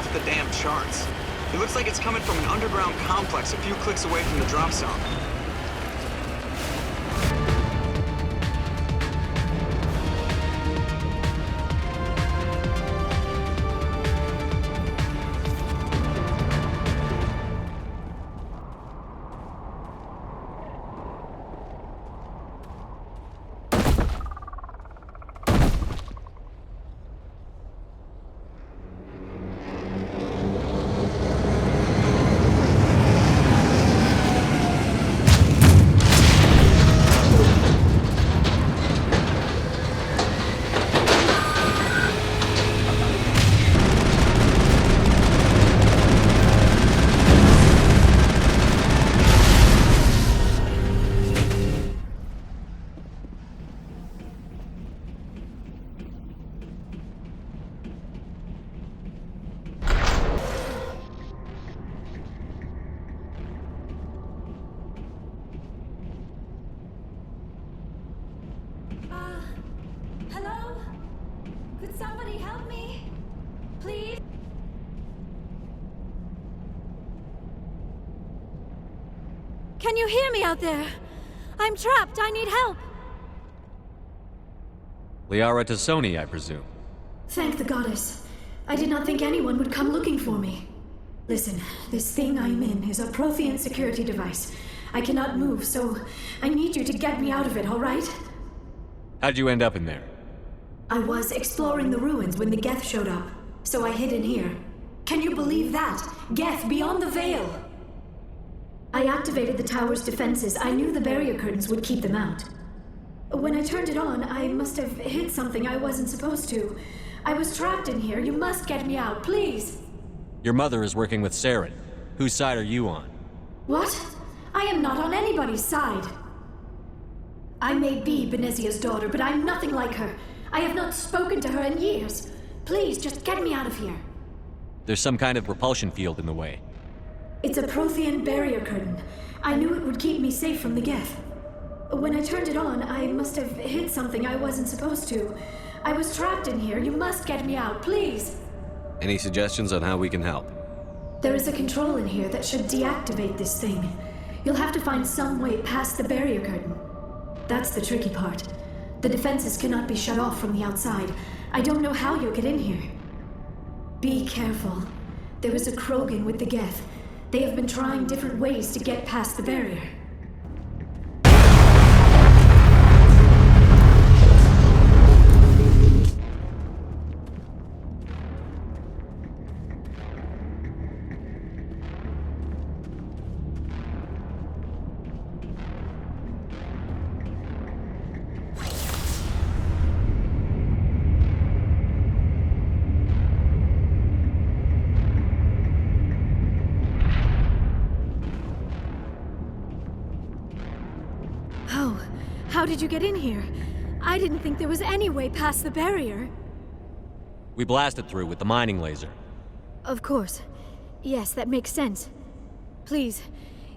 off the damn charts. It looks like it's coming from an underground complex a few clicks away from the drop zone. Hello? Could somebody help me? Please? Can you hear me out there? I'm trapped. I need help. Liara to Sony, I presume. Thank the goddess. I did not think anyone would come looking for me. Listen, this thing I'm in is a Prothean security device. I cannot move, so I need you to get me out of it, all right? How'd you end up in there? I was exploring the ruins when the Geth showed up, so I hid in here. Can you believe that? Geth beyond the veil! I activated the tower's defenses. I knew the barrier curtains would keep them out. When I turned it on, I must have hit something I wasn't supposed to. I was trapped in here. You must get me out, please! Your mother is working with Saren. Whose side are you on? What? I am not on anybody's side. I may be Benezia's daughter, but I'm nothing like her. I have not spoken to her in years. Please, just get me out of here. There's some kind of repulsion field in the way. It's a Prothean barrier curtain. I knew it would keep me safe from the Geth. When I turned it on, I must have hit something I wasn't supposed to. I was trapped in here. You must get me out, please. Any suggestions on how we can help? There is a control in here that should deactivate this thing. You'll have to find some way past the barrier curtain. That's the tricky part. The defenses cannot be shut off from the outside. I don't know how you'll get in here. Be careful. There is a Krogan with the Geth. They have been trying different ways to get past the barrier. How did you get in here? I didn't think there was any way past the barrier. We blasted through with the mining laser. Of course. Yes, that makes sense. Please,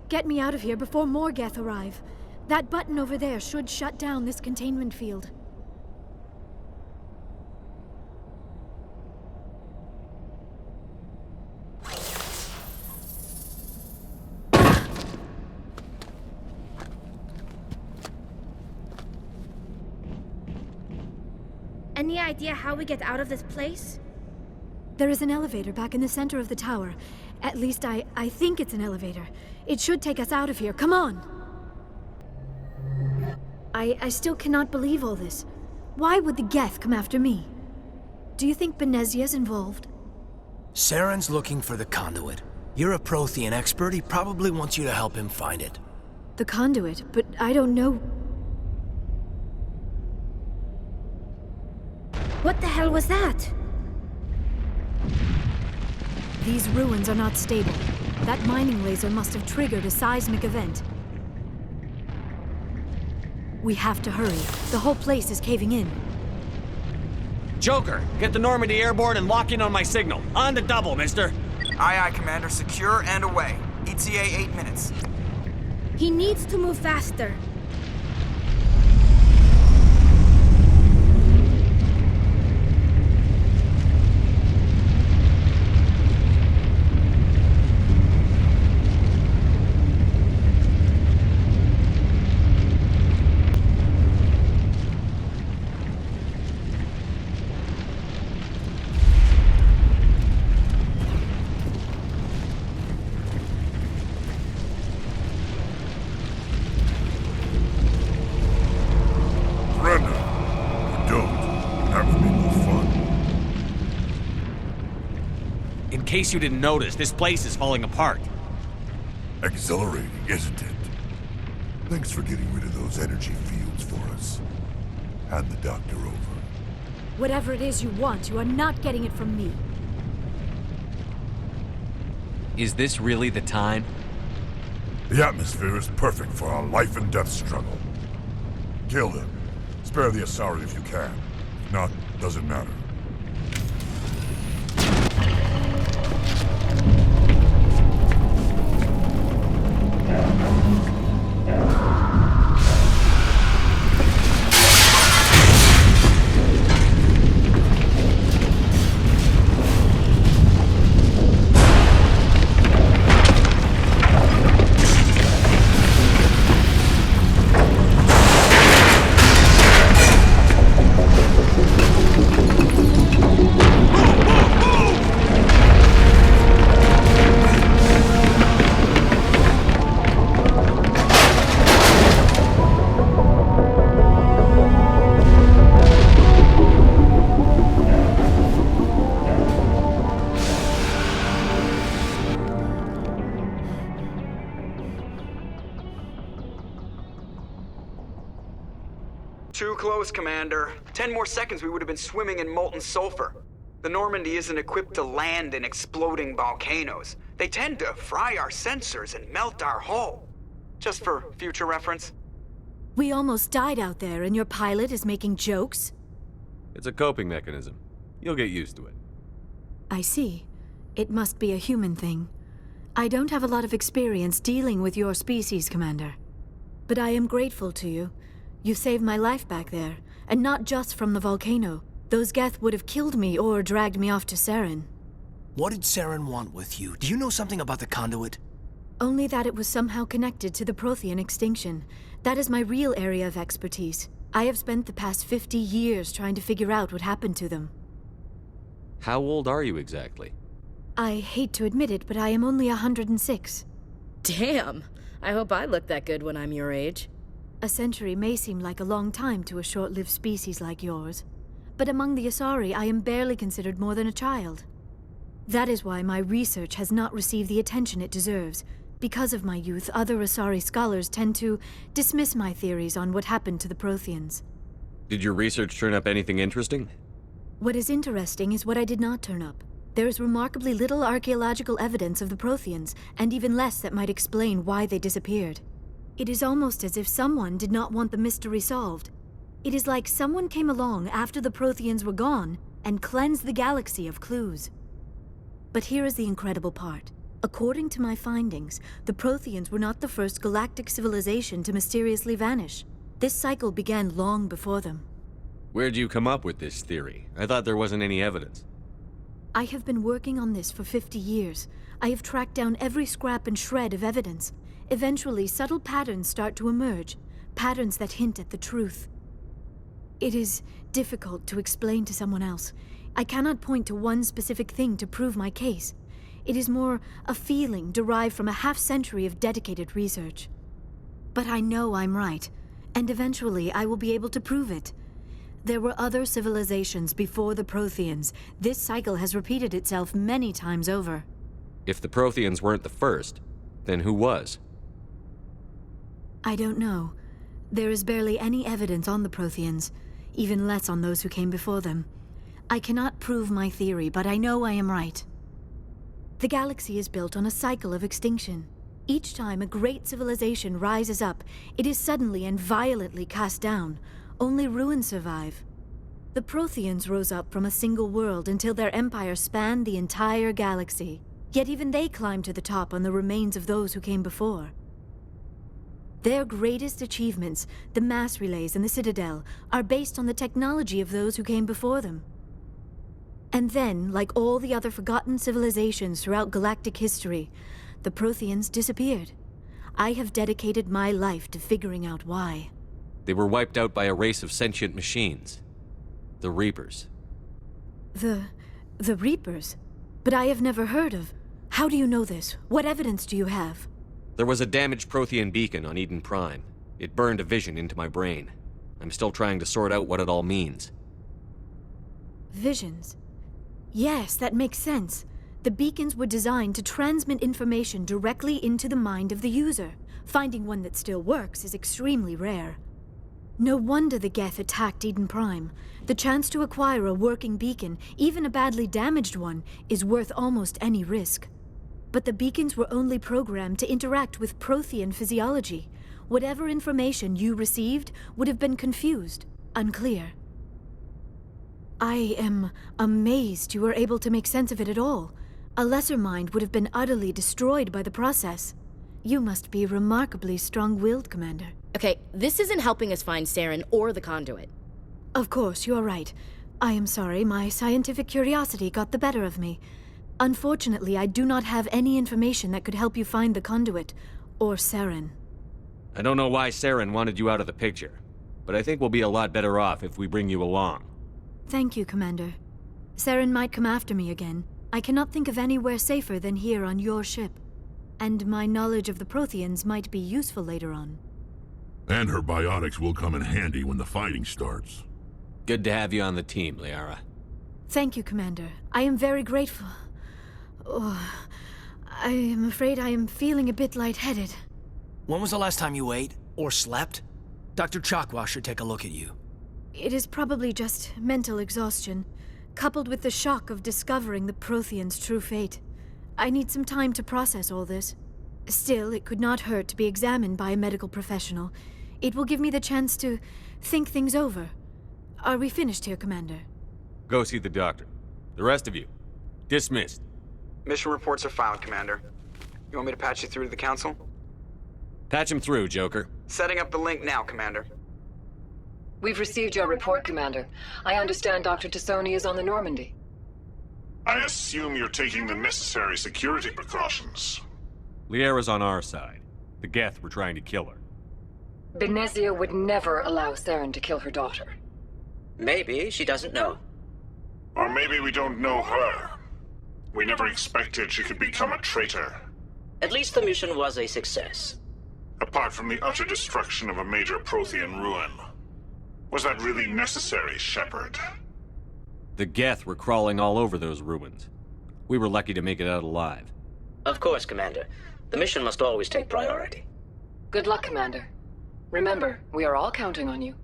get me out of here before more Geth arrive. That button over there should shut down this containment field. Any idea how we get out of this place? There is an elevator back in the center of the tower. At least I think it's an elevator. It should take us out of here. Come on! I still cannot believe all this. Why would the Geth come after me? Do you think Benezia's involved? Saren's looking for the conduit. You're a Prothean expert. He probably wants you to help him find it. The conduit, but I don't know. What the hell was that? These ruins are not stable. That mining laser must have triggered a seismic event. We have to hurry. The whole place is caving in. Joker, get the Normandy airborne and lock in on my signal. On the double, mister. Aye, aye, Commander. Secure and away. ETA 8 minutes. He needs to move faster. case you didn't notice, this place is falling apart. Exhilarating, isn't it? Thanks for getting rid of those energy fields for us. Hand the doctor over. Whatever it is you want, you are not getting it from me. Is this really the time? The atmosphere is perfect for a life and death struggle. Kill them. Spare the Asari if you can. If not, doesn't matter. Too close, Commander. 10 more seconds we would have been swimming in molten sulfur. The Normandy isn't equipped to land in exploding volcanoes. They tend to fry our sensors and melt our hull. Just for future reference. We almost died out there, and your pilot is making jokes? It's a coping mechanism. You'll get used to it. I see. It must be a human thing. I don't have a lot of experience dealing with your species, Commander. But I am grateful to you. You saved my life back there, and not just from the volcano. Those Geth would have killed me or dragged me off to Saren. What did Saren want with you? Do you know something about the conduit? Only that it was somehow connected to the Prothean extinction. That is my real area of expertise. I have spent the past 50 years trying to figure out what happened to them. How old are you exactly? I hate to admit it, but I am only 106. Damn! I hope I look that good when I'm your age. A century may seem like a long time to a short-lived species like yours, but among the Asari I am barely considered more than a child. That is why my research has not received the attention it deserves. Because of my youth, other Asari scholars tend to dismiss my theories on what happened to the Protheans. Did your research turn up anything interesting? What is interesting is what I did not turn up. There is remarkably little archaeological evidence of the Protheans, and even less that might explain why they disappeared. It is almost as if someone did not want the mystery solved. It is like someone came along after the Protheans were gone and cleansed the galaxy of clues. But here is the incredible part. According to my findings, the Protheans were not the first galactic civilization to mysteriously vanish. This cycle began long before them. Where'd you come up with this theory? I thought there wasn't any evidence. I have been working on this for 50 years. I have tracked down every scrap and shred of evidence. Eventually, subtle patterns start to emerge, patterns that hint at the truth. It is difficult to explain to someone else. I cannot point to one specific thing to prove my case. It is more a feeling derived from a half-century of dedicated research. But I know I'm right, and eventually I will be able to prove it. There were other civilizations before the Protheans. This cycle has repeated itself many times over. If the Protheans weren't the first, then who was? I don't know. There is barely any evidence on the Protheans, even less on those who came before them. I cannot prove my theory, but I know I am right. The galaxy is built on a cycle of extinction. Each time a great civilization rises up, it is suddenly and violently cast down. Only ruins survive. The Protheans rose up from a single world until their empire spanned the entire galaxy. Yet even they climbed to the top on the remains of those who came before. Their greatest achievements, the mass relays and the Citadel, are based on the technology of those who came before them. And then, like all the other forgotten civilizations throughout galactic history, the Protheans disappeared. I have dedicated my life to figuring out why. They were wiped out by a race of sentient machines. The Reapers. The Reapers? But I have never heard of. How do you know this? What evidence do you have? There was a damaged Prothean beacon on Eden Prime. It burned a vision into my brain. I'm still trying to sort out what it all means. Visions. Yes, that makes sense. The beacons were designed to transmit information directly into the mind of the user. Finding one that still works is extremely rare. No wonder the Geth attacked Eden Prime. The chance to acquire a working beacon, even a badly damaged one, is worth almost any risk. But the beacons were only programmed to interact with Prothean physiology. Whatever information you received would have been confused, unclear. I am amazed you were able to make sense of it at all. A lesser mind would have been utterly destroyed by the process. You must be remarkably strong-willed, Commander. Okay, this isn't helping us find Saren or the conduit. Of course, you are right. I am sorry, my scientific curiosity got the better of me. Unfortunately, I do not have any information that could help you find the conduit, or Saren. I don't know why Saren wanted you out of the picture, but I think we'll be a lot better off if we bring you along. Thank you, Commander. Saren might come after me again. I cannot think of anywhere safer than here on your ship. And my knowledge of the Protheans might be useful later on. And her biotics will come in handy when the fighting starts. Good to have you on the team, Liara. Thank you, Commander. I am very grateful. Oh, I am afraid I am feeling a bit lightheaded. When was the last time you ate? Or slept? Dr. Chakwa should take a look at you. It is probably just mental exhaustion, coupled with the shock of discovering the Protheans' true fate. I need some time to process all this. Still, it could not hurt to be examined by a medical professional. It will give me the chance to think things over. Are we finished here, Commander? Go see the doctor. The rest of you, dismissed. Mission reports are filed, Commander. You want me to patch you through to the Council? Patch him through, Joker. Setting up the link now, Commander. We've received your report, Commander. I understand Dr. Tassoni is on the Normandy. I assume you're taking the necessary security precautions. Liara's on our side. The Geth were trying to kill her. Benezia would never allow Saren to kill her daughter. Maybe she doesn't know. Or maybe we don't know her. We never expected she could become a traitor. At least the mission was a success. Apart from the utter destruction of a major Prothean ruin. Was that really necessary, Shepard? The Geth were crawling all over those ruins. We were lucky to make it out alive. Of course, Commander. The mission must always take priority. Good luck, Commander. Remember, we are all counting on you.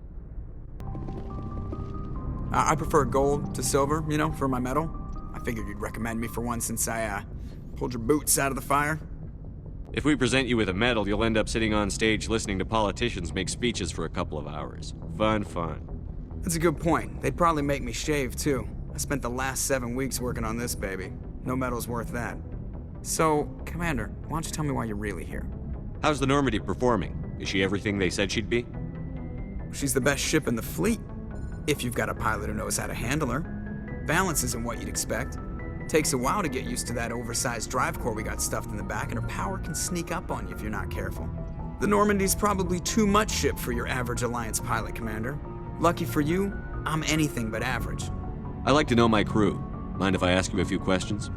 I prefer gold to silver, for my medal. I figured you'd recommend me for one since I, pulled your boots out of the fire. If we present you with a medal, you'll end up sitting on stage listening to politicians make speeches for a couple of hours. Fun. That's a good point. They'd probably make me shave, too. I spent the last 7 weeks working on this baby. No medal's worth that. So, Commander, why don't you tell me why you're really here? How's the Normandy performing? Is she everything they said she'd be? She's the best ship in the fleet. If you've got a pilot who knows how to handle her. Balance isn't what you'd expect. Takes a while to get used to that oversized drive core we got stuffed in the back, and her power can sneak up on you if you're not careful. The Normandy's probably too much ship for your average Alliance pilot, Commander. Lucky for you, I'm anything but average. I like to know my crew. Mind if I ask you a few questions?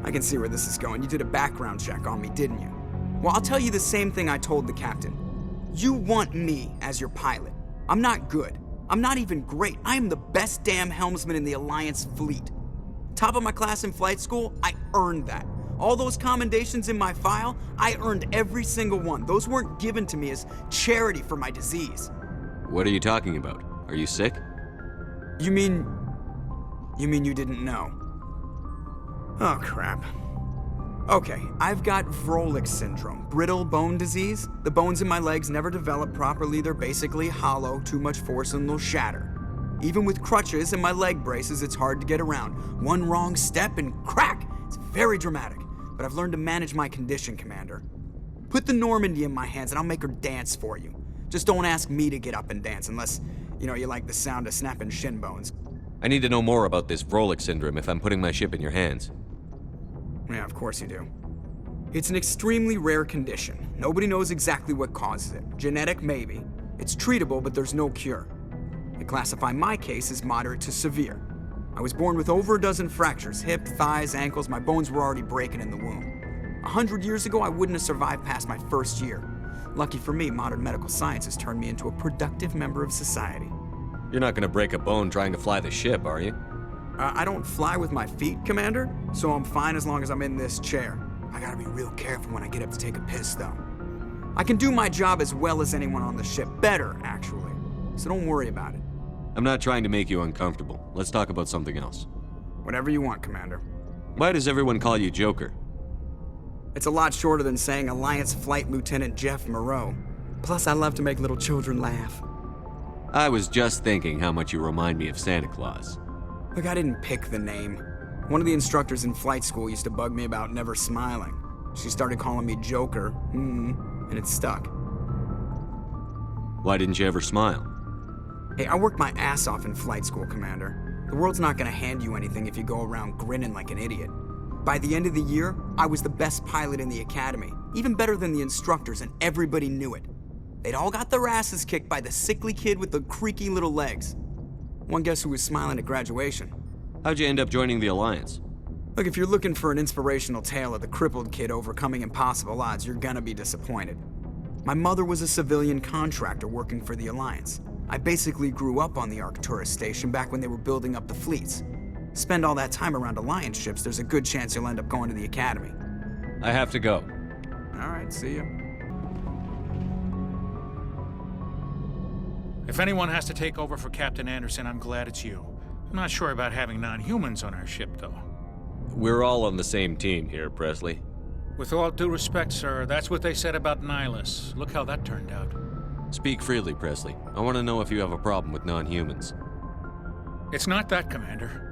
I can see where this is going. You did a background check on me, didn't you? Well, I'll tell you the same thing I told the captain. You want me as your pilot. I'm not good. I'm not even great. I am the best damn helmsman in the Alliance fleet. Top of my class in flight school, I earned that. All those commendations in my file, I earned every single one. Those weren't given to me as charity for my disease. What are you talking about? Are you sick? You mean you didn't know? Oh, crap. Okay, I've got Vrolik syndrome, brittle bone disease. The bones in my legs never develop properly. They're basically hollow, too much force and they'll shatter. Even with crutches and my leg braces, it's hard to get around. One wrong step and crack! It's very dramatic, but I've learned to manage my condition, Commander. Put the Normandy in my hands and I'll make her dance for you. Just don't ask me to get up and dance unless, you like the sound of snapping shin bones. I need to know more about this Vrolik syndrome if I'm putting my ship in your hands. Yeah, of course you do. It's an extremely rare condition. Nobody knows exactly what causes it. Genetic, maybe. It's treatable, but there's no cure. They classify my case as moderate to severe. I was born with over a dozen fractures, hip, thighs, ankles. My bones were already breaking in the womb. 100 years ago, I wouldn't have survived past my first year. Lucky for me, modern medical science has turned me into a productive member of society. You're not gonna break a bone trying to fly the ship, are you? I don't fly with my feet, Commander, so I'm fine as long as I'm in this chair. I gotta be real careful when I get up to take a piss, though. I can do my job as well as anyone on the ship. Better, actually. So don't worry about it. I'm not trying to make you uncomfortable. Let's talk about something else. Whatever you want, Commander. Why does everyone call you Joker? It's a lot shorter than saying Alliance Flight Lieutenant Jeff Moreau. Plus, I love to make little children laugh. I was just thinking how much you remind me of Santa Claus. Look, I didn't pick the name. One of the instructors in flight school used to bug me about never smiling. She started calling me Joker, and it stuck. Why didn't you ever smile? Hey, I worked my ass off in flight school, Commander. The world's not gonna hand you anything if you go around grinning like an idiot. By the end of the year, I was the best pilot in the academy, even better than the instructors, and everybody knew it. They'd all got their asses kicked by the sickly kid with the creaky little legs. One guess who was smiling at graduation? How'd you end up joining the Alliance? Look, if you're looking for an inspirational tale of the crippled kid overcoming impossible odds, you're gonna be disappointed. My mother was a civilian contractor working for the Alliance. I basically grew up on the Arcturus station back when they were building up the fleets. Spend all that time around Alliance ships, there's a good chance you'll end up going to the Academy. I have to go. All right, see ya. If anyone has to take over for Captain Anderson, I'm glad it's you. I'm not sure about having non-humans on our ship, though. We're all on the same team here, Presley. With all due respect, sir, that's what they said about Nihilus. Look how that turned out. Speak freely, Presley. I want to know if you have a problem with non-humans. It's not that, Commander.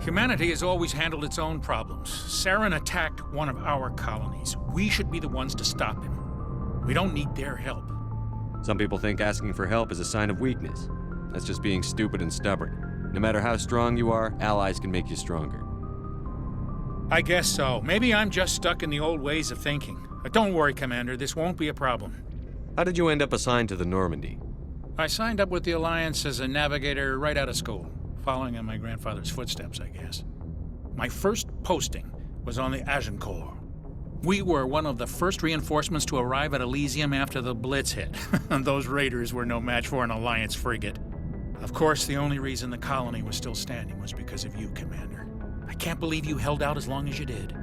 Humanity has always handled its own problems. Saren attacked one of our colonies. We should be the ones to stop him. We don't need their help. Some people think asking for help is a sign of weakness. That's just being stupid and stubborn. No matter how strong you are, allies can make you stronger. I guess so. Maybe I'm just stuck in the old ways of thinking. But don't worry, Commander. This won't be a problem. How did you end up assigned to the Normandy? I signed up with the Alliance as a navigator right out of school, following in my grandfather's footsteps, I guess. My first posting was on the Agincourt. We were one of the first reinforcements to arrive at Elysium after the Blitz hit. Those raiders were no match for an Alliance frigate. Of course, the only reason the colony was still standing was because of you, Commander. I can't believe you held out as long as you did.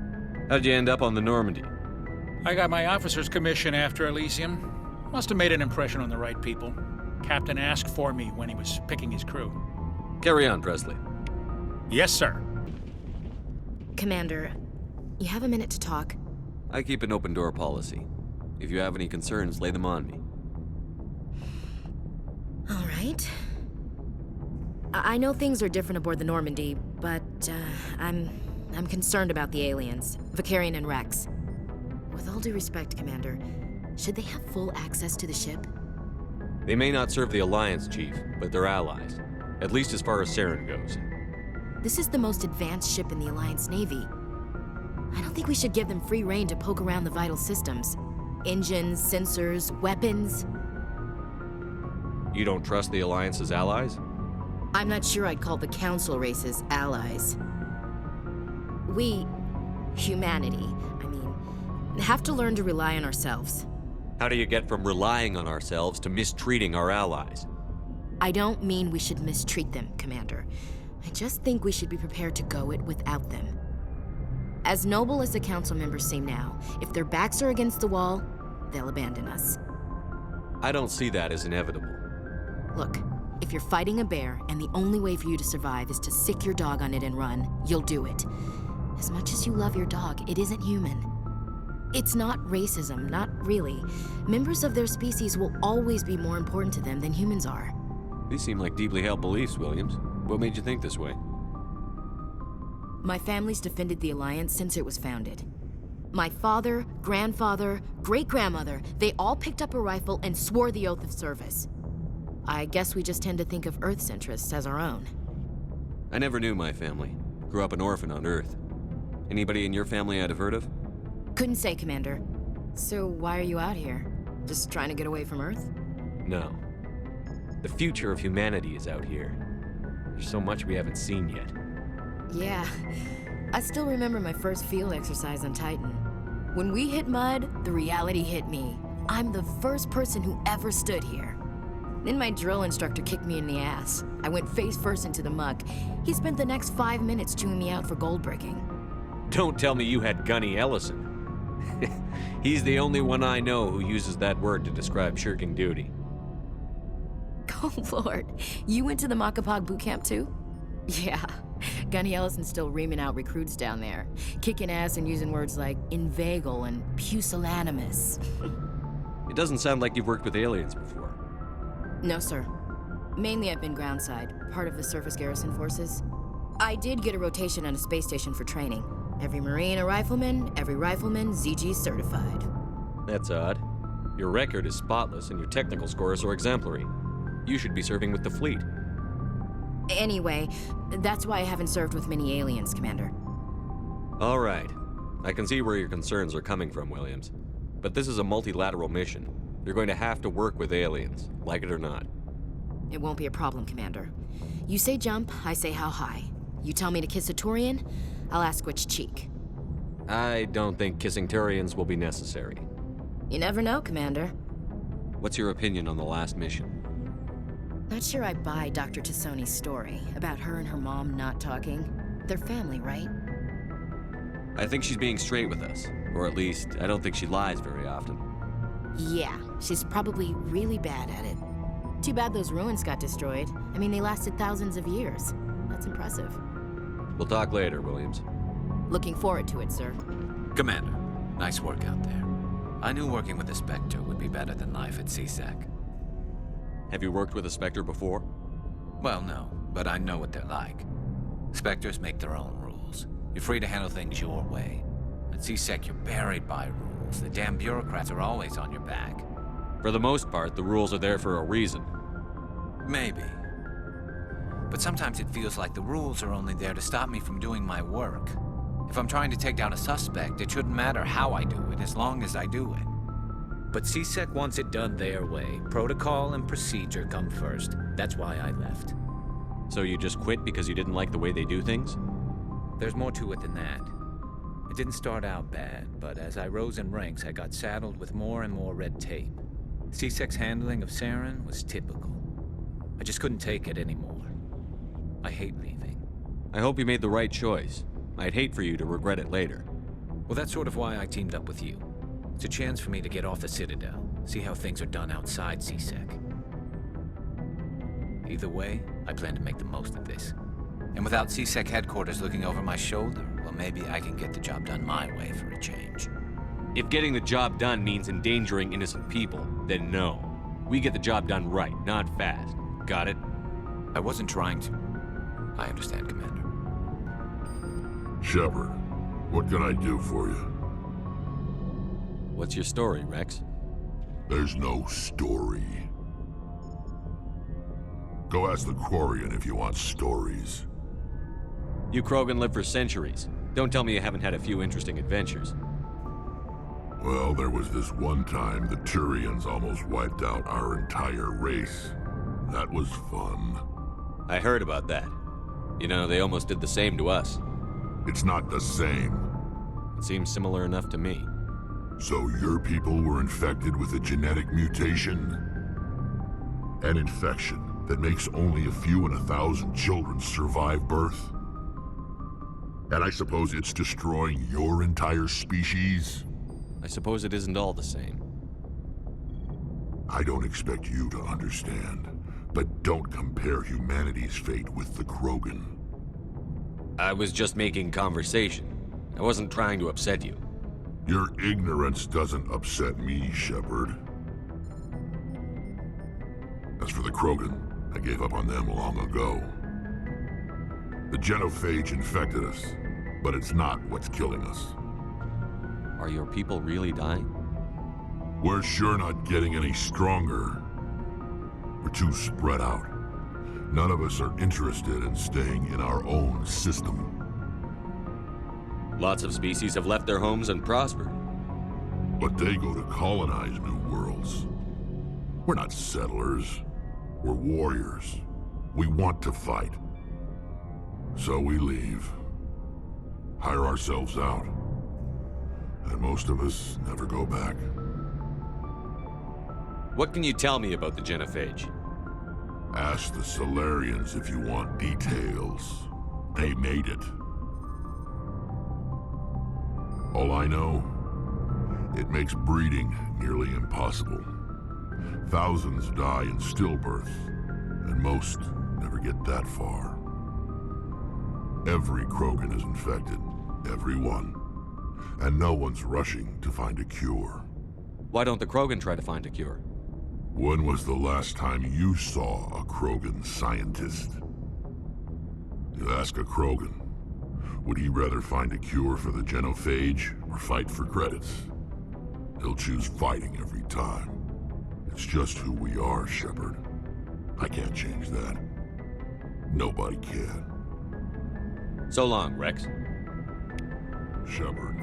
How'd you end up on the Normandy? I got my officer's commission after Elysium. Must have made an impression on the right people. Captain asked for me when he was picking his crew. Carry on, Presley. Yes, sir. Commander, you have a minute to talk? I keep an open door policy. If you have any concerns, lay them on me. All right. I know things are different aboard the Normandy, but I'm concerned about the aliens, Vicarian and Rex. With all due respect, Commander, should they have full access to the ship? They may not serve the Alliance, Chief, but they're allies. At least as far as Saren goes. This is the most advanced ship in the Alliance Navy. I don't think we should give them free rein to poke around the vital systems. Engines, sensors, weapons. You don't trust the Alliance's allies? I'm not sure I'd call the Council races allies. We, humanity, have to learn to rely on ourselves. How do you get from relying on ourselves to mistreating our allies? I don't mean we should mistreat them, Commander. I just think we should be prepared to go it without them. As noble as the Council members seem now, if their backs are against the wall, they'll abandon us. I don't see that as inevitable. Look, if you're fighting a bear and the only way for you to survive is to sick your dog on it and run, you'll do it. As much as you love your dog, it isn't human. It's not racism, not really. Members of their species will always be more important to them than humans are. These seem like deeply held beliefs, Williams. What made you think this way? My family's defended the Alliance since it was founded. My father, grandfather, great-grandmother, they all picked up a rifle and swore the oath of service. I guess we just tend to think of Earth's interests as our own. I never knew my family. Grew up an orphan on Earth. Anybody in your family I'd have heard of? Couldn't say, Commander. So why are you out here? Just trying to get away from Earth? No. The future of humanity is out here. There's so much we haven't seen yet. Yeah. I still remember my first field exercise on Titan. When we hit mud, the reality hit me. I'm the first person who ever stood here. Then my drill instructor kicked me in the ass. I went face first into the muck. He spent the next 5 minutes chewing me out for gold bricking. Don't tell me you had Gunny Ellison. He's the only one I know who uses that word to describe shirking duty. Oh, Lord. You went to the Macapog boot camp, too? Yeah. Gunny Ellison's still reaming out recruits down there, kicking ass and using words like inveigle and pusillanimous. It doesn't sound like you've worked with aliens before. No, sir. Mainly I've been groundside, part of the surface garrison forces. I did get a rotation on a space station for training. Every Marine a rifleman, every rifleman ZG certified. That's odd. Your record is spotless and your technical scores are exemplary. You should be serving with the fleet. Anyway, that's why I haven't served with many aliens, Commander. All right. I can see where your concerns are coming from, Williams. But this is a multilateral mission. You're going to have to work with aliens, like it or not. It won't be a problem, Commander. You say jump, I say how high. You tell me to kiss a Turian, I'll ask which cheek. I don't think kissing Turians will be necessary. You never know, Commander. What's your opinion on the last mission? Not sure I buy Dr. Tassoni's story about her and her mom not talking. They're family, right? I think she's being straight with us. Or at least, I don't think she lies very often. Yeah, she's probably really bad at it. Too bad those ruins got destroyed. I mean, they lasted thousands of years. That's impressive. We'll talk later, Williams. Looking forward to it, sir. Commander, nice work out there. I knew working with a Spectre would be better than life at CSEC. Have you worked with a Spectre before? Well, no, but I know what they're like. Spectres make their own rules. You're free to handle things your way. At CSEC, you're buried by rules. The damn bureaucrats are always on your back. For the most part, the rules are there for a reason. Maybe. But sometimes it feels like the rules are only there to stop me from doing my work. If I'm trying to take down a suspect, it shouldn't matter how I do it, as long as I do it. But CSEC wants it done their way. Protocol and procedure come first. That's why I left. So you just quit because you didn't like the way they do things? There's more to it than that. It didn't start out bad, but as I rose in ranks, I got saddled with more and more red tape. CSEC's handling of Saren was typical. I just couldn't take it anymore. I hate leaving. I hope you made the right choice. I'd hate for you to regret it later. Well, that's sort of why I teamed up with you. It's a chance for me to get off the Citadel, see how things are done outside CSEC. Either way, I plan to make the most of this. And without CSEC headquarters looking over my shoulder, well, maybe I can get the job done my way for a change. If getting the job done means endangering innocent people, then no. We get the job done right, not fast. Got it? I wasn't trying to. I understand, Commander. Shepard, what can I do for you? What's your story, Rex? There's no story. Go ask the Quarian if you want stories. You Krogan lived for centuries. Don't tell me you haven't had a few interesting adventures. Well, there was this one time the Turians almost wiped out our entire race. That was fun. I heard about that. You know, they almost did the same to us. It's not the same. It seems similar enough to me. So your people were infected with a genetic mutation? An infection that makes only a few in 1,000 children survive birth? And I suppose it's destroying your entire species? I suppose it isn't all the same. I don't expect you to understand, but don't compare humanity's fate with the Krogan. I was just making conversation. I wasn't trying to upset you. Your ignorance doesn't upset me, Shepard. As for the Krogan, I gave up on them long ago. The genophage infected us, but it's not what's killing us. Are your people really dying? We're sure not getting any stronger. We're too spread out. None of us are interested in staying in our own system. Lots of species have left their homes and prospered. But they go to colonize new worlds. We're not settlers. We're warriors. We want to fight. So we leave. Hire ourselves out. And most of us never go back. What can you tell me about the genophage? Ask the Solarians if you want details. They made it. All I know, it makes breeding nearly impossible. Thousands die in stillbirth, and most never get that far. Every Krogan is infected, every one. And no one's rushing to find a cure. Why don't the Krogan try to find a cure? When was the last time you saw a Krogan scientist? You ask a Krogan, would he rather find a cure for the genophage or fight for credits? He'll choose fighting every time. It's just who we are, Shepard. I can't change that. Nobody can. So long, Rex. Shepard.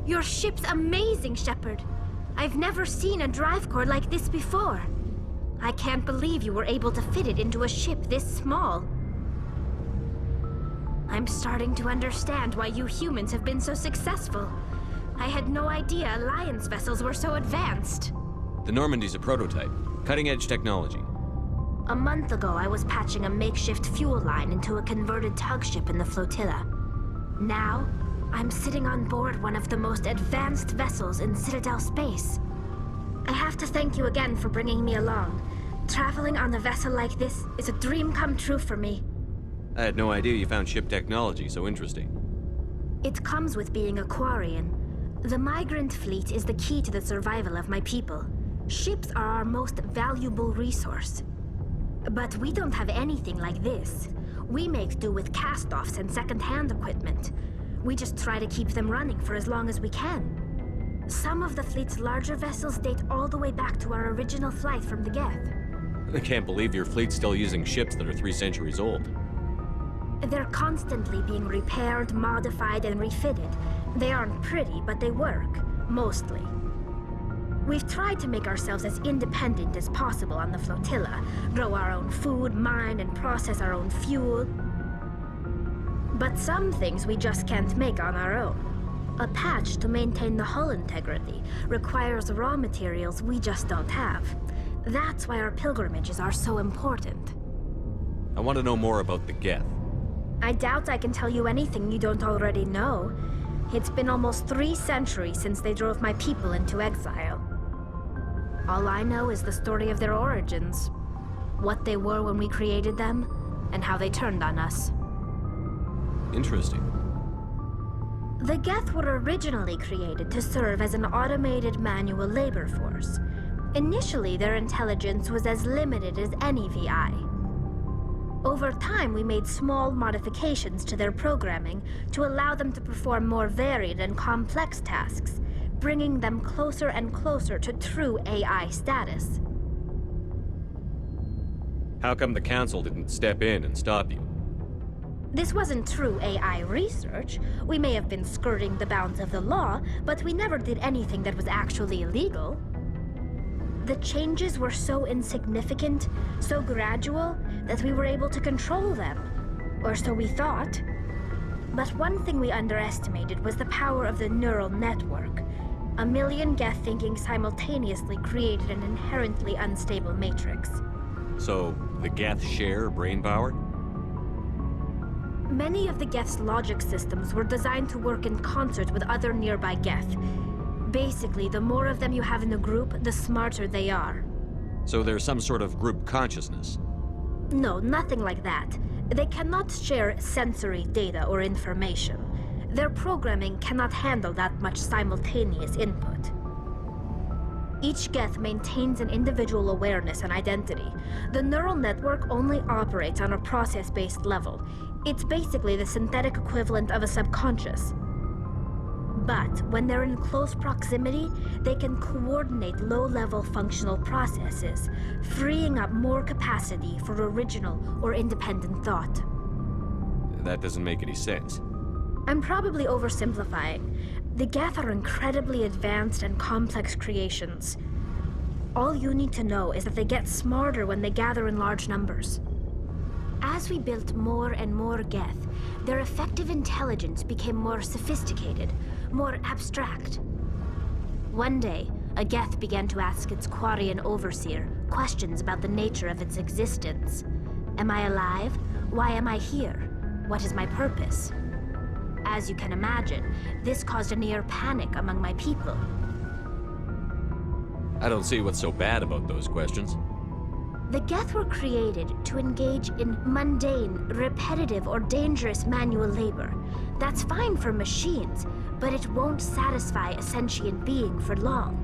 Your ship's amazing, Shepard. I've never seen a drive core like this before. I can't believe you were able to fit it into a ship this small. I'm starting to understand why you humans have been so successful. I had no idea Alliance vessels were so advanced. The Normandy's a prototype. Cutting-edge technology. A month ago, I was patching a makeshift fuel line into a converted tug ship in the flotilla. Now, I'm sitting on board one of the most advanced vessels in Citadel space. I have to thank you again for bringing me along. Traveling on a vessel like this is a dream come true for me. I had no idea you found ship technology so interesting. It comes with being a Quarian. The migrant fleet is the key to the survival of my people. Ships are our most valuable resource. But we don't have anything like this. We make do with cast-offs and second-hand equipment. We just try to keep them running for as long as we can. Some of the fleet's larger vessels date all the way back to our original flight from the Geth. I can't believe your fleet's still using ships that are 3 centuries old. They're constantly being repaired, modified, and refitted. They aren't pretty, but they work, mostly. We've tried to make ourselves as independent as possible on the flotilla, grow our own food, mine, and process our own fuel. But some things we just can't make on our own. A patch to maintain the hull integrity requires raw materials we just don't have. That's why our pilgrimages are so important. I want to know more about the Geth. I doubt I can tell you anything you don't already know. It's been almost 3 centuries since they drove my people into exile. All I know is the story of their origins, what they were when we created them, and how they turned on us. Interesting. The Geth were originally created to serve as an automated manual labor force. Initially, their intelligence was as limited as any VI. Over time, we made small modifications to their programming to allow them to perform more varied and complex tasks, bringing them closer and closer to true AI status. How come the Council didn't step in and stop you? This wasn't true AI research. We may have been skirting the bounds of the law, but we never did anything that was actually illegal. The changes were so insignificant, so gradual, that we were able to control them. Or so we thought. But one thing we underestimated was the power of the neural network. 1 million Geth thinking simultaneously created an inherently unstable matrix. So, the Geth share brain power? Many of the Geth's logic systems were designed to work in concert with other nearby Geth. Basically, the more of them you have in the group, the smarter they are. So there's some sort of group consciousness? No, nothing like that. They cannot share sensory data or information. Their programming cannot handle that much simultaneous input. Each Geth maintains an individual awareness and identity. The neural network only operates on a process-based level. It's basically the synthetic equivalent of a subconscious. But when they're in close proximity, they can coordinate low-level functional processes, freeing up more capacity for original or independent thought. That doesn't make any sense. I'm probably oversimplifying. The Geth are incredibly advanced and complex creations. All you need to know is that they get smarter when they gather in large numbers. As we built more and more Geth, their effective intelligence became more sophisticated, more abstract. One day, a Geth began to ask its Quarian overseer questions about the nature of its existence. Am I alive? Why am I here? What is my purpose? As you can imagine, this caused a near panic among my people. I don't see what's so bad about those questions. The Geth were created to engage in mundane, repetitive, or dangerous manual labor. That's fine for machines, but it won't satisfy a sentient being for long.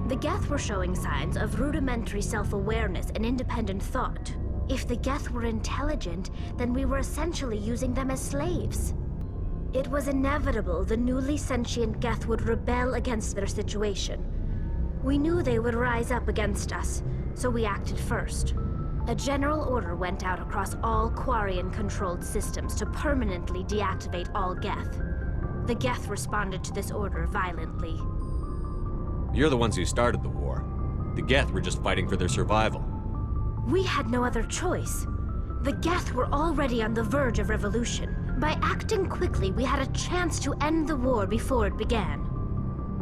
The Geth were showing signs of rudimentary self-awareness and independent thought. If the Geth were intelligent, then we were essentially using them as slaves. It was inevitable the newly sentient Geth would rebel against their situation. We knew they would rise up against us, so we acted first. A general order went out across all Quarian-controlled systems to permanently deactivate all Geth. The Geth responded to this order violently. You're the ones who started the war. The Geth were just fighting for their survival. We had no other choice. The Geth were already on the verge of revolution. By acting quickly, we had a chance to end the war before it began.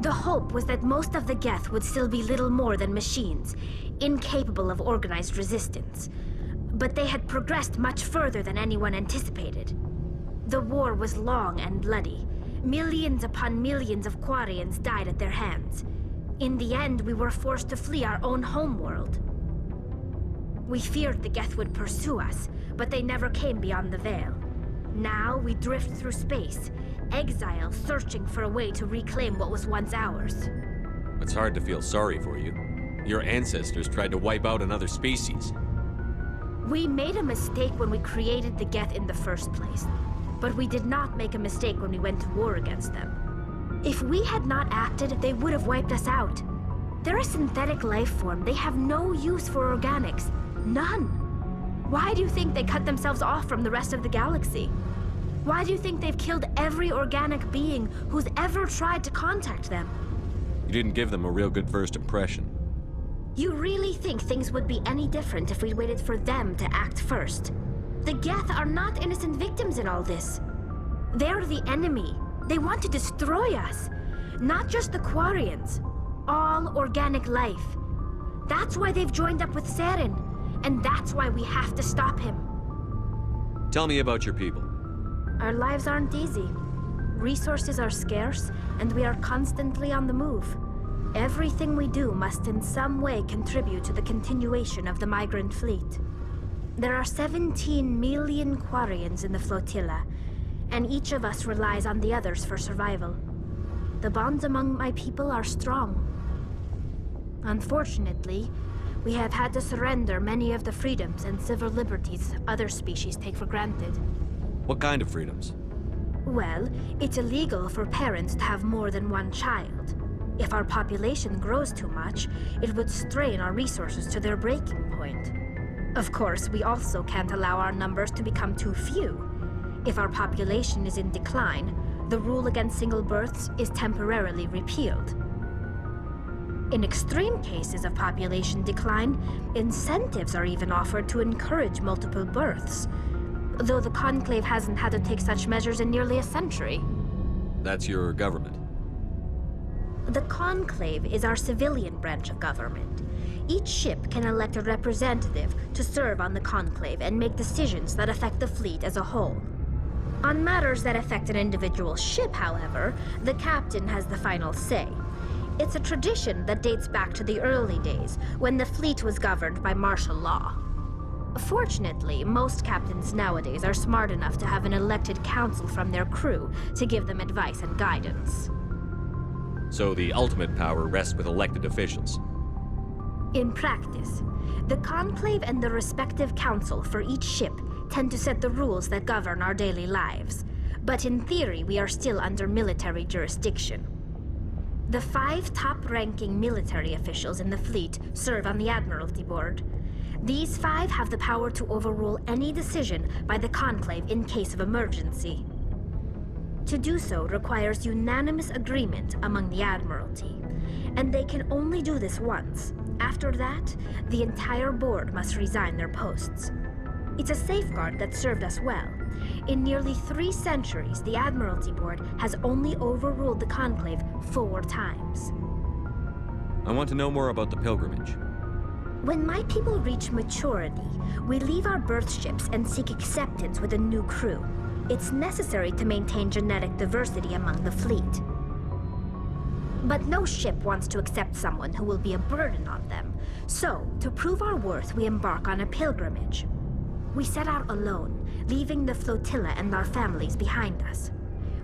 The hope was that most of the Geth would still be little more than machines, incapable of organized resistance. But they had progressed much further than anyone anticipated. The war was long and bloody. Millions upon millions of Quarians died at their hands. In the end, we were forced to flee our own homeworld. We feared the Geth would pursue us, but they never came beyond the Veil. Now we drift through space, exile searching for a way to reclaim what was once ours. It's hard to feel sorry for you. Your ancestors tried to wipe out another species. We made a mistake when we created the Geth in the first place, but we did not make a mistake when we went to war against them. If we had not acted, they would have wiped us out. They're a synthetic life form. They have no use for organics. None. Why do you think they cut themselves off from the rest of the galaxy? Why do you think they've killed every organic being who's ever tried to contact them? You didn't give them a real good first impression. You really think things would be any different if we waited for them to act first? The Geth are not innocent victims in all this. They're the enemy. They want to destroy us. Not just the Quarians. All organic life. That's why they've joined up with Saren. And that's why we have to stop him. Tell me about your people. Our lives aren't easy. Resources are scarce, and we are constantly on the move. Everything we do must in some way contribute to the continuation of the migrant fleet. There are 17 million Quarians in the flotilla, and each of us relies on the others for survival. The bonds among my people are strong. Unfortunately, we have had to surrender many of the freedoms and civil liberties other species take for granted. What kind of freedoms? Well, it's illegal for parents to have more than one child. If our population grows too much, it would strain our resources to their breaking point. Of course, we also can't allow our numbers to become too few. If our population is in decline, the rule against single births is temporarily repealed. In extreme cases of population decline, incentives are even offered to encourage multiple births, though the Conclave hasn't had to take such measures in nearly a century. That's your government. The Conclave is our civilian branch of government. Each ship can elect a representative to serve on the Conclave and make decisions that affect the fleet as a whole. On matters that affect an individual ship, however, the captain has the final say. It's a tradition that dates back to the early days, when the fleet was governed by martial law. Fortunately, most captains nowadays are smart enough to have an elected council from their crew to give them advice and guidance. So the ultimate power rests with elected officials. In practice, the Conclave and the respective council for each ship tend to set the rules that govern our daily lives. But in theory, we are still under military jurisdiction. The 5 top-ranking military officials in the fleet serve on the Admiralty Board. These 5 have the power to overrule any decision by the Conclave in case of emergency. To do so requires unanimous agreement among the Admiralty, and they can only do this once. After that, the entire board must resign their posts. It's a safeguard that served us well. In nearly 3 centuries, the Admiralty Board has only overruled the Conclave 4 times. I want to know more about the pilgrimage. When my people reach maturity, we leave our birth ships and seek acceptance with a new crew. It's necessary to maintain genetic diversity among the fleet. But no ship wants to accept someone who will be a burden on them. So, to prove our worth, we embark on a pilgrimage. We set out alone, leaving the flotilla and our families behind us.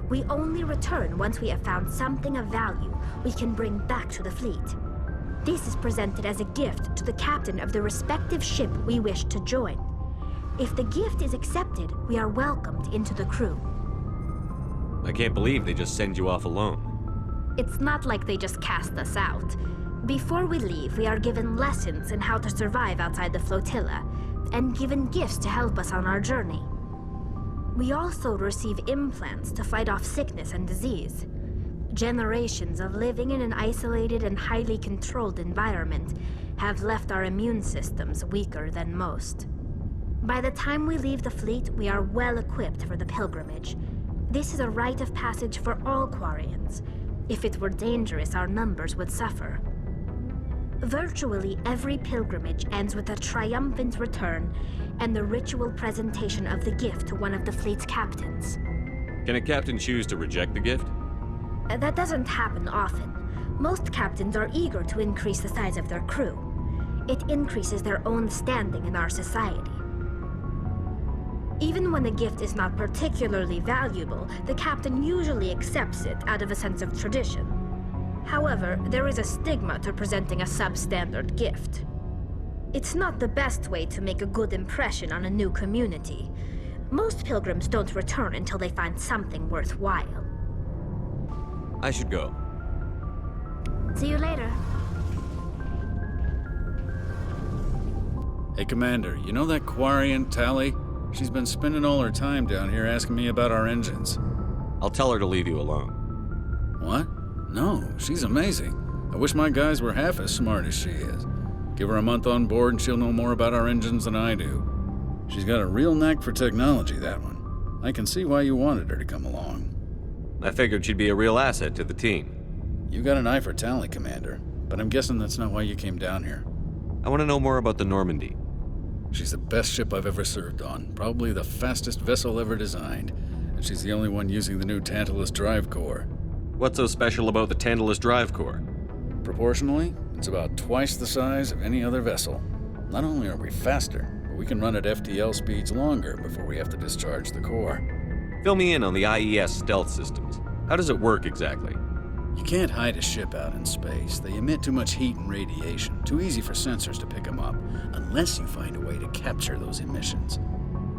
We only return once we have found something of value we can bring back to the fleet. This is presented as a gift to the captain of the respective ship we wish to join. If the gift is accepted, we are welcomed into the crew. I can't believe they just send you off alone. It's not like they just cast us out. Before we leave, we are given lessons in how to survive outside the flotilla, and given gifts to help us on our journey. We also receive implants to fight off sickness and disease. Generations of living in an isolated and highly controlled environment have left our immune systems weaker than most. By the time we leave the fleet, we are well equipped for the pilgrimage. This is a rite of passage for all Quarians. If it were dangerous, our numbers would suffer. Virtually every pilgrimage ends with a triumphant return and the ritual presentation of the gift to one of the fleet's captains. Can a captain choose to reject the gift? That doesn't happen often. Most captains are eager to increase the size of their crew. It increases their own standing in our society. Even when a gift is not particularly valuable, the captain usually accepts it out of a sense of tradition. However, there is a stigma to presenting a substandard gift. It's not the best way to make a good impression on a new community. Most pilgrims don't return until they find something worthwhile. I should go. See you later. Hey, Commander, you know that Quarian, Tally? She's been spending all her time down here asking me about our engines. I'll tell her to leave you alone. What? No, she's amazing. I wish my guys were half as smart as she is. Give her a month on board and she'll know more about our engines than I do. She's got a real knack for technology, that one. I can see why you wanted her to come along. I figured she'd be a real asset to the team. You got an eye for Tally, Commander, but I'm guessing that's not why you came down here. I want to know more about the Normandy. She's the best ship I've ever served on, probably the fastest vessel ever designed, and she's the only one using the new Tantalus drive core. What's so special about the Tantalus drive core? Proportionally, it's about twice the size of any other vessel. Not only are we faster, but we can run at FTL speeds longer before we have to discharge the core. Fill me in on the IES stealth systems. How does it work exactly? You can't hide a ship out in space. They emit too much heat and radiation, too easy for sensors to pick them up, unless you find a way to capture those emissions.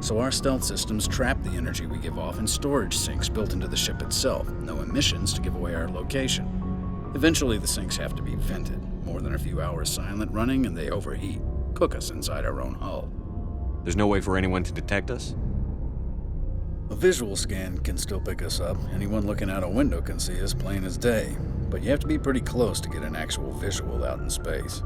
So our stealth systems trap the energy we give off in storage sinks built into the ship itself, no emissions to give away our location. Eventually the sinks have to be vented. More than a few hours silent running and they overheat, cook us inside our own hull. There's no way for anyone to detect us? A visual scan can still pick us up. Anyone looking out a window can see us plain as day, but you have to be pretty close to get an actual visual out in space.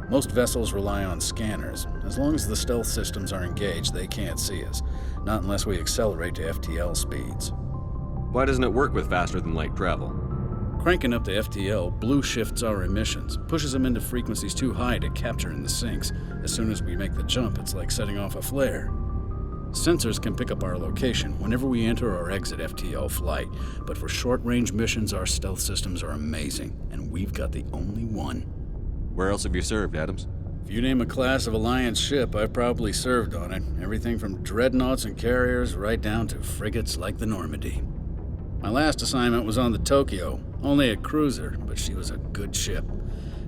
Most vessels rely on scanners. As long as the stealth systems are engaged, they can't see us, not unless we accelerate to FTL speeds. Why doesn't it work with faster-than-light travel? Cranking up to FTL blue shifts our emissions, pushes them into frequencies too high to capture in the sinks. As soon as we make the jump, it's like setting off a flare. Sensors can pick up our location whenever we enter or exit FTL flight, but for short-range missions, our stealth systems are amazing, and we've got the only one. Where else have you served, Adams? If you name a class of Alliance ship, I've probably served on it. Everything from dreadnoughts and carriers right down to frigates like the Normandy. My last assignment was on the Tokyo, only a cruiser, but she was a good ship.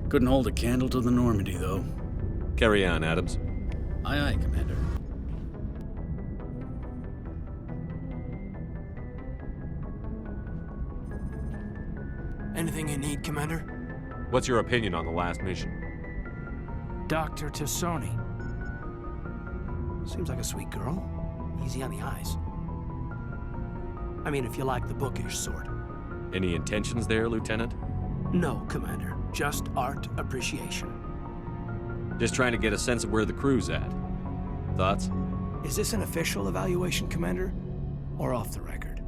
Couldn't hold a candle to the Normandy, though. Carry on, Adams. Aye, aye, Commander. Anything you need, Commander? What's your opinion on the last mission? Dr. Tassoni. Seems like a sweet girl. Easy on the eyes. I mean, if you like the bookish sort. Any intentions there, Lieutenant? No, Commander. Just art appreciation. Just trying to get a sense of where the crew's at. Thoughts? Is this an official evaluation, Commander? Or off the record?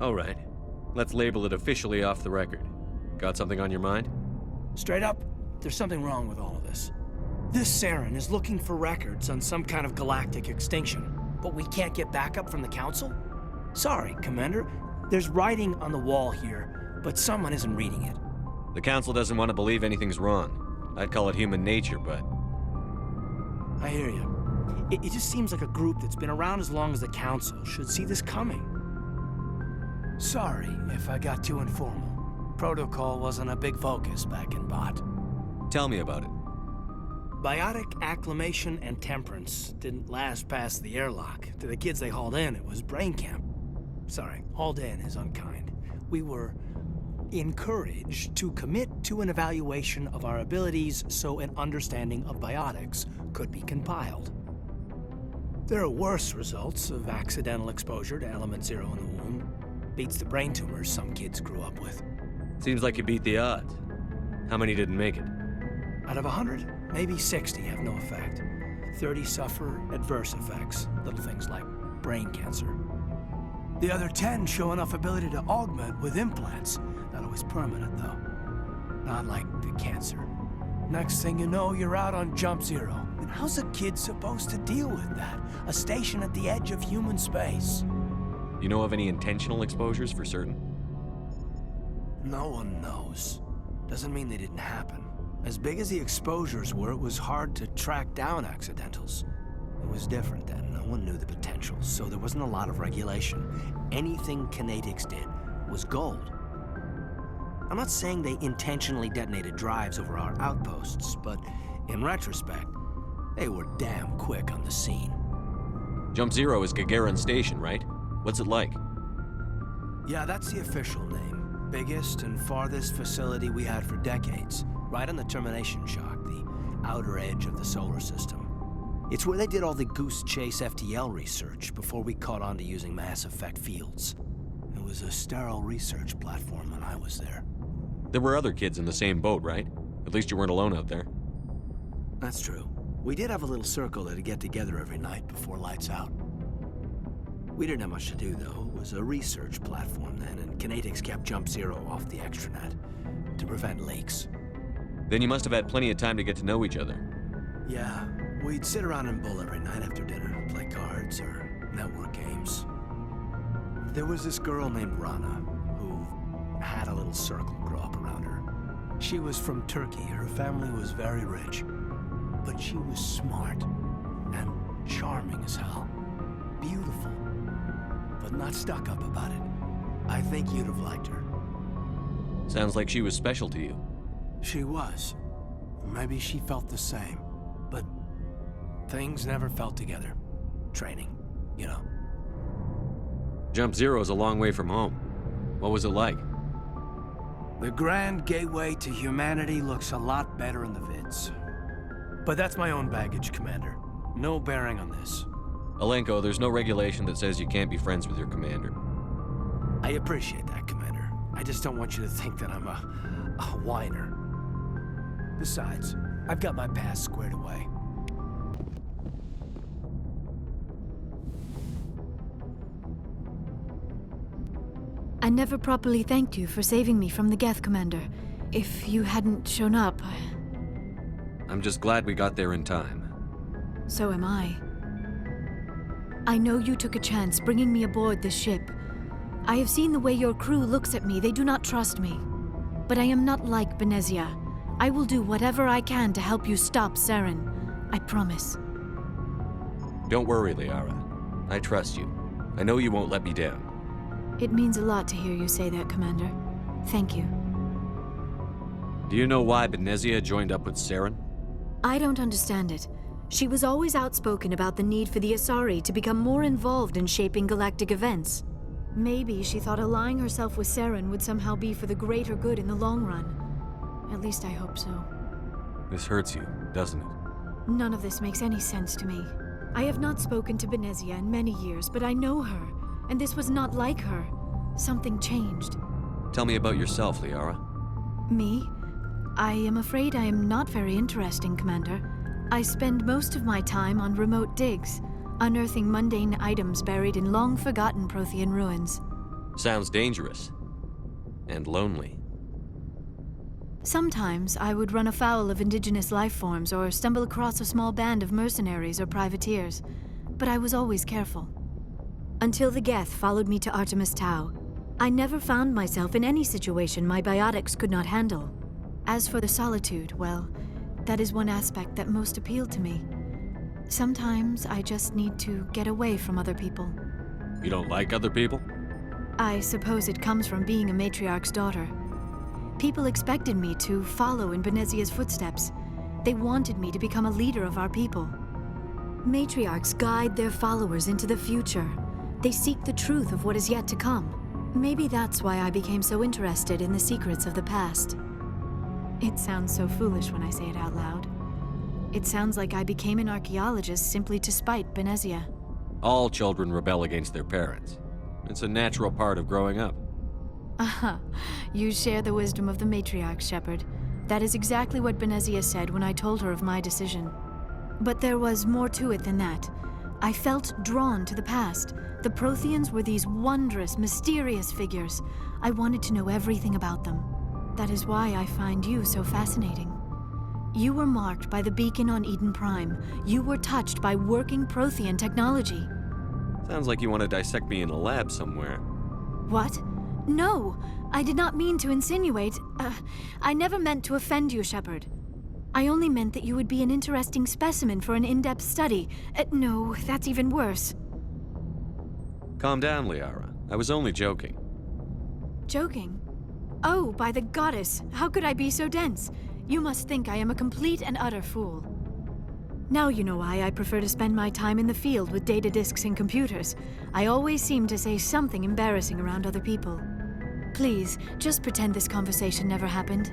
All right. Let's label it officially off the record. Got something on your mind? Straight up, there's something wrong with all of this. This Saren is looking for records on some kind of galactic extinction, but we can't get backup from the Council? Sorry, Commander. There's writing on the wall here, but someone isn't reading it. The Council doesn't want to believe anything's wrong. I'd call it human nature, but... I hear you. It just seems like a group that's been around as long as the Council should see this coming. Sorry if I got too informal. Protocol wasn't a big focus back in Bot. Tell me about it. Biotic acclimation and temperance didn't last past the airlock. To the kids they hauled in, it was brain camp. Sorry, hauled in is unkind. We were encouraged to commit to an evaluation of our abilities so an understanding of biotics could be compiled. There are worse results of accidental exposure to element 0 in the womb. Beats the brain tumors some kids grew up with. Seems like you beat the odds. How many didn't make it? Out of 100, maybe 60 have no effect. 30 suffer adverse effects, little things like brain cancer. The other 10 show enough ability to augment with implants. Not always permanent, though. Not like the cancer. Next thing you know, you're out on Jump Zero. And how's a kid supposed to deal with that? A station at the edge of human space. You know of any intentional exposures for certain? No one knows. Doesn't mean they didn't happen. As big as the exposures were, it was hard to track down accidentals. It was different then. No one knew the potential, so there wasn't a lot of regulation. Anything Kinetics did was gold. I'm not saying they intentionally detonated drives over our outposts, but in retrospect, they were damn quick on the scene. Jump Zero is Gagarin Station, right? What's it like? Yeah, that's the official name. Biggest and farthest facility we had for decades. Right on the termination shock, the outer edge of the solar system. It's where they did all the Goose Chase FTL research before we caught on to using mass effect fields. It was a sterile research platform when I was there. There were other kids in the same boat, right? At least you weren't alone out there. That's true. We did have a little circle that'd get together every night before lights out. We didn't have much to do, though. It was a research platform then, and Kinetics kept Jump Zero off the extranet to prevent leaks. Then you must have had plenty of time to get to know each other. Yeah, we'd sit around and bull every night after dinner, play cards or network games. There was this girl named Rana, who had a little circle grow up around her. She was from Turkey. Her family was very rich. But she was smart and charming as hell. Beautiful, but not stuck up about it. I think you'd have liked her. Sounds like she was special to you. She was. Maybe she felt the same. But things never felt together. Training, you know. Jump Zero's a long way from home. What was it like? The grand gateway to humanity looks a lot better in the vids. But that's my own baggage, Commander. No bearing on this. Alenko, there's no regulation that says you can't be friends with your commander. I appreciate that, Commander. I just don't want you to think that I'm a whiner. Besides, I've got my past squared away. I never properly thanked you for saving me from the Geth, Commander. If you hadn't shown up... I'm just glad we got there in time. So am I. I know you took a chance bringing me aboard this ship. I have seen the way your crew looks at me. They do not trust me. But I am not like Benezia. I will do whatever I can to help you stop Saren. I promise. Don't worry, Liara. I trust you. I know you won't let me down. It means a lot to hear you say that, Commander. Thank you. Do you know why Benezia joined up with Saren? I don't understand it. She was always outspoken about the need for the Asari to become more involved in shaping galactic events. Maybe she thought allying herself with Saren would somehow be for the greater good in the long run. At least I hope so. This hurts you, doesn't it? None of this makes any sense to me. I have not spoken to Benezia in many years, but I know her, and this was not like her. Something changed. Tell me about yourself, Liara. Me? I am afraid I am not very interesting, Commander. I spend most of my time on remote digs, unearthing mundane items buried in long-forgotten Prothean ruins. Sounds dangerous. And lonely. Sometimes I would run afoul of indigenous life forms or stumble across a small band of mercenaries or privateers, but I was always careful. Until the Geth followed me to Artemis Tau, I never found myself in any situation my biotics could not handle. As for the solitude, well, that is one aspect that most appealed to me. Sometimes I just need to get away from other people. You don't like other people? I suppose it comes from being a matriarch's daughter. People expected me to follow in Benezia's footsteps. They wanted me to become a leader of our people. Matriarchs guide their followers into the future. They seek the truth of what is yet to come. Maybe that's why I became so interested in the secrets of the past. It sounds so foolish when I say it out loud. It sounds like I became an archaeologist simply to spite Benezia. All children rebel against their parents. It's a natural part of growing up. Aha, you share the wisdom of the matriarch, Shepard. That is exactly what Benezia said when I told her of my decision. But there was more to it than that. I felt drawn to the past. The Protheans were these wondrous, mysterious figures. I wanted to know everything about them. That is why I find you so fascinating. You were marked by the beacon on Eden Prime. You were touched by working Prothean technology. Sounds like you want to dissect me in a lab somewhere. What? No, I did not mean to insinuate. I never meant to offend you, Shepard. I only meant that you would be an interesting specimen for an in-depth study. No, that's even worse. Calm down, Liara. I was only joking. Joking? Oh, by the goddess, how could I be so dense? You must think I am a complete and utter fool. Now you know why I prefer to spend my time in the field with data disks and computers. I always seem to say something embarrassing around other people. Please, just pretend this conversation never happened.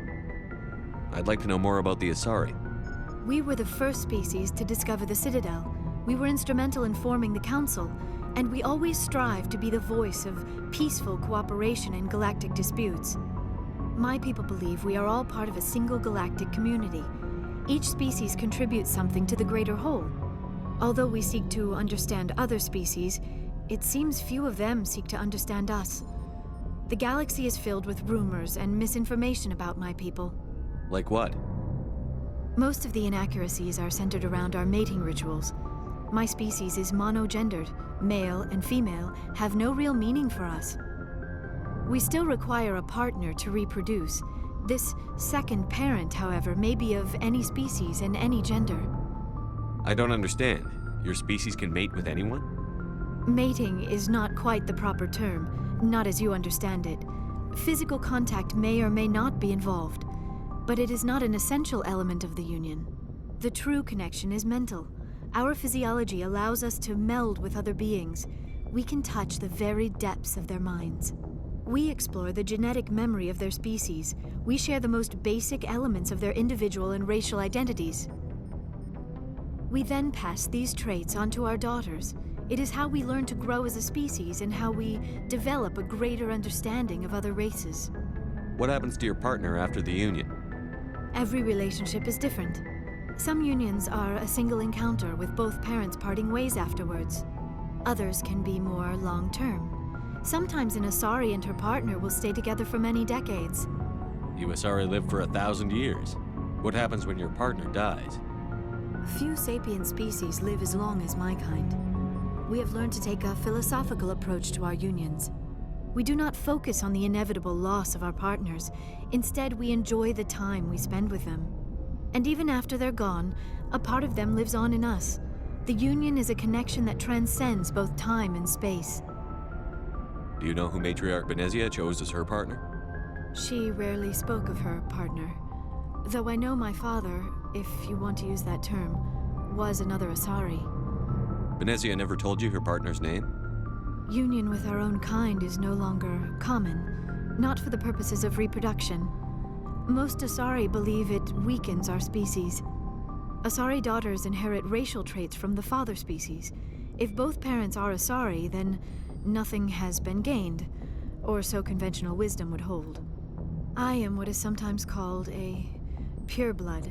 I'd like to know more about the Asari. We were the first species to discover the Citadel. We were instrumental in forming the Council, and we always strive to be the voice of peaceful cooperation in galactic disputes. My people believe we are all part of a single galactic community. Each species contributes something to the greater whole. Although we seek to understand other species, it seems few of them seek to understand us. The galaxy is filled with rumors and misinformation about my people. Like what? Most of the inaccuracies are centered around our mating rituals. My species is monogendered. Male and female have no real meaning for us. We still require a partner to reproduce. This second parent, however, may be of any species and any gender. I don't understand. Your species can mate with anyone? Mating is not quite the proper term, not as you understand it. Physical contact may or may not be involved, but it is not an essential element of the union. The true connection is mental. Our physiology allows us to meld with other beings. We can touch the very depths of their minds. We explore the genetic memory of their species. We share the most basic elements of their individual and racial identities. We then pass these traits on to our daughters. It is how we learn to grow as a species and how we develop a greater understanding of other races. What happens to your partner after the union? Every relationship is different. Some unions are a single encounter with both parents parting ways afterwards. Others can be more long-term. Sometimes an Asari and her partner will stay together for many decades. You Asari live for 1,000 years. What happens when your partner dies? Few sapient species live as long as my kind. We have learned to take a philosophical approach to our unions. We do not focus on the inevitable loss of our partners. Instead, we enjoy the time we spend with them. And even after they're gone, a part of them lives on in us. The union is a connection that transcends both time and space. Do you know who Matriarch Benezia chose as her partner? She rarely spoke of her partner. Though I know my father, if you want to use that term, was another Asari. Benezia never told you her partner's name? Union with our own kind is no longer common, not for the purposes of reproduction. Most Asari believe it weakens our species. Asari daughters inherit racial traits from the father species. If both parents are Asari, then nothing has been gained, or so conventional wisdom would hold. I am what is sometimes called a pureblood,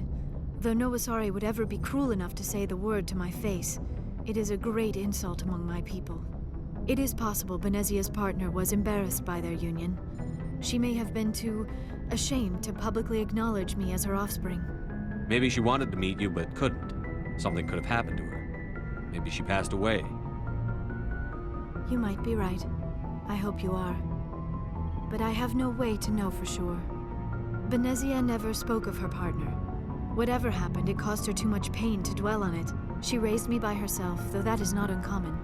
though no Asari would ever be cruel enough to say the word to my face. It is a great insult among my people. It is possible Benezia's partner was embarrassed by their union. She may have been too ashamed to publicly acknowledge me as her offspring. Maybe she wanted to meet you but couldn't. Something could have happened to her. Maybe she passed away. You might be right. I hope you are. But I have no way to know for sure. Benezia never spoke of her partner. Whatever happened, it caused her too much pain to dwell on it. She raised me by herself, though that is not uncommon.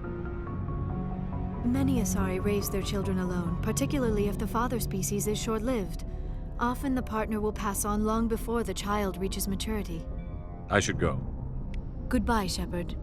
Many Asari raise their children alone, particularly if the father species is short-lived. Often the partner will pass on long before the child reaches maturity. I should go. Goodbye, Shepard.